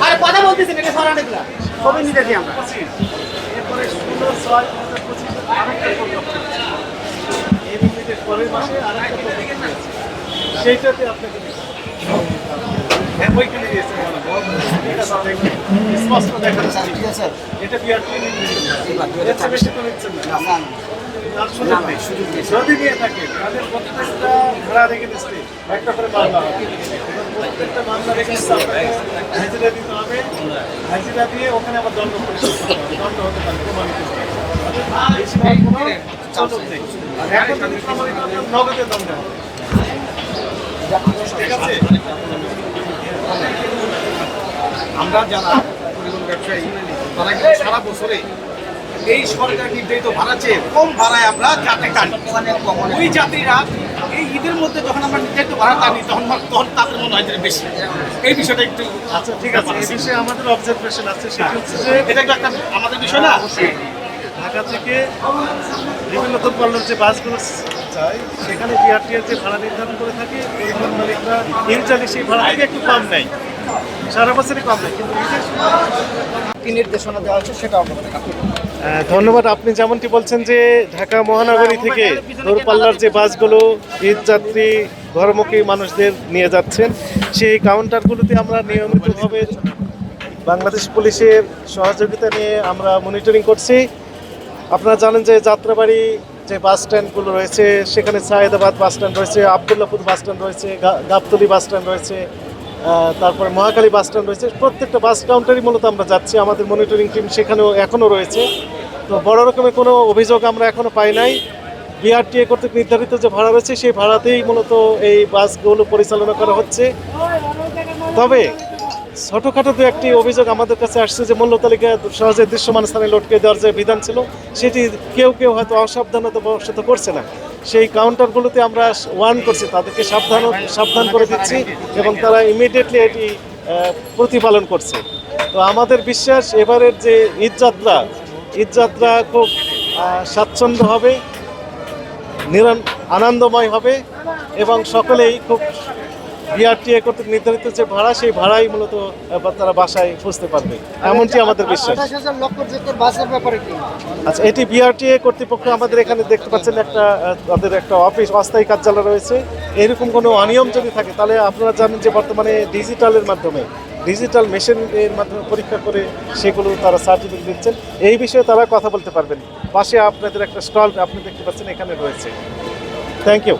আরে কথা বলতেছেন এটা সরানোগুলা ছবি নিতে দিই আমরা। এরপরে 16/6/2025 আরেকটা প্রোগ্রাম এই মিনিটের পরের মাসে আরেকটা প্রোগ্রাম আছে, সেইটাতে আপনাকে হ্যাঁ ওইখানে দিয়েছে এটা স্পষ্ট দেখা যাচ্ছে। এটা বিআরটি এর বেশি তো নিচ্ছেন না, তার সুযোগ নেই। যদি নিয়ে থাকে তাদের প্রত্যেকটা ভাড়া রেখে দিচ্ছে একটা করে মামলা হবে, প্রত্যেকটা মামলা রেখে হাজিরা দিতে হবে, হাজিরা দিয়ে ওখানে আবার দণ্ড পরিশোধ করতে হবে, দণ্ড হতে পারে প্রমাণিত সুযোগ নেই। আর এখন যদি প্রমাণিত নগদে দণ্ড হবে, ঠিক আছে। আমরা যারা পরিবহন ব্যবসায়ী তারা কিন্তু সারা বছরে এই সরকার নির্ধারিত ভাড়া চেয়ে কম ভাড়ায় আমরা যাত্রী টানি। ওই যাত্রীরা এই ঈদের মধ্যে যখন আমরা নির্ধারিত ভাড়া টানি তখন তাদের মনে হয় যে বেশি। এই বিষয়টা একটু আচ্ছা ঠিক আছে, এই বিষয়ে আমাদের অবজারভেশন আছে, সেটা হচ্ছে যে এটা একটা আমাদের বিষয় না। ঢাকা থেকে বিভিন্ন দূরপাল্লার যে বাসগুলো যায় সেখানে বিআরটিএর যে ভাড়া নির্ধারণ করে থাকে পরিবহন মালিকরা ইউজুয়ালি সেই ভাড়া থেকে একটু কম নেয়, সারা বছরই কম নেয়, কিন্তু কি নির্দেশনা দেওয়া হচ্ছে সেটা আমরা ধন্যবাদ। আপনি যেমনটি বলছেন যে ঢাকা মহানগরী থেকে দূরপাল্লার যে বাসগুলো ঈদ যাত্রী ঘরমুখী মানুষদের নিয়ে যাচ্ছেন সেই কাউন্টারগুলোতে আমরা নিয়মিতভাবে বাংলাদেশ পুলিশের সহযোগিতা নিয়ে আমরা মনিটরিং করছি। আপনারা জানেন যে যাত্রাবাড়ি যে বাস স্ট্যান্ডগুলো রয়েছে সেখানে সায়েদাবাদ বাস স্ট্যান্ড রয়েছে, আবদুল্লাপুর বাস স্ট্যান্ড রয়েছে, গাবতলী বাস স্ট্যান্ড রয়েছে, তারপরে মহাখালী বাস স্ট্যান্ড রয়েছে। প্রত্যেকটা বাস কাউন্টারই মূলত আমরা যাচ্ছি, আমাদের মনিটরিং টিম সেখানেও এখনও রয়েছে। তো বড় রকমের কোনো অভিযোগ আমরা এখনও পাই নাই। বিআরটিএ কর্তৃক নির্ধারিত যে ভাড়া রয়েছে সেই ভাড়াতেই মূলত এই বাসগুলো পরিচালনা করা হচ্ছে। তবে ছোটোখাটো দু একটি অভিযোগ আমাদের কাছে আসছে যে মূল্য তালিকা সহজে দৃশ্যমান স্থানে লটকে দেওয়ার যে বিধান ছিল সেটি কেউ কেউ হয়তো অসাবধানতা বশত করছে না। সেই কাউন্টারগুলোতে আমরা ওয়ার্ন করছি, তাদেরকে সাবধান করে দিচ্ছি এবং তারা ইমিডিয়েটলি এটি প্রতিপালন করছে। তো আমাদের বিশ্বাস এবারের যে ঈদযাত্রা খুব স্বাচ্ছন্দ্য হবে, আনন্দময় হবে এবং সকলেই খুব বিআরটিএ কর্তৃক নির্ধারিত যে ভাড়া সেই ভাড়াই মূলত তারা বাসায় খুঁজতে পারবে, এমনটি আমাদের বিশ্বাস। আচ্ছা, এটি বিআরটিএ কর্তৃপক্ষ আমাদের এখানে দেখতে পাচ্ছেন তাদের একটা অফিস, অস্থায়ী কার্যালয় রয়েছে। এরকম কোনো অনিয়ম যদি থাকে তাহলে আপনারা জানেন যে বর্তমানে ডিজিটাল মেশিনের মাধ্যমে পরীক্ষা করে সেগুলো তারা সার্টিফিকেট দিচ্ছেন। এই বিষয়ে তারা কথা বলতে পারবেন। পাশে আপনাদের একটা স্টল আপনি দেখতে পাচ্ছেন এখানে রয়েছে। Thank you.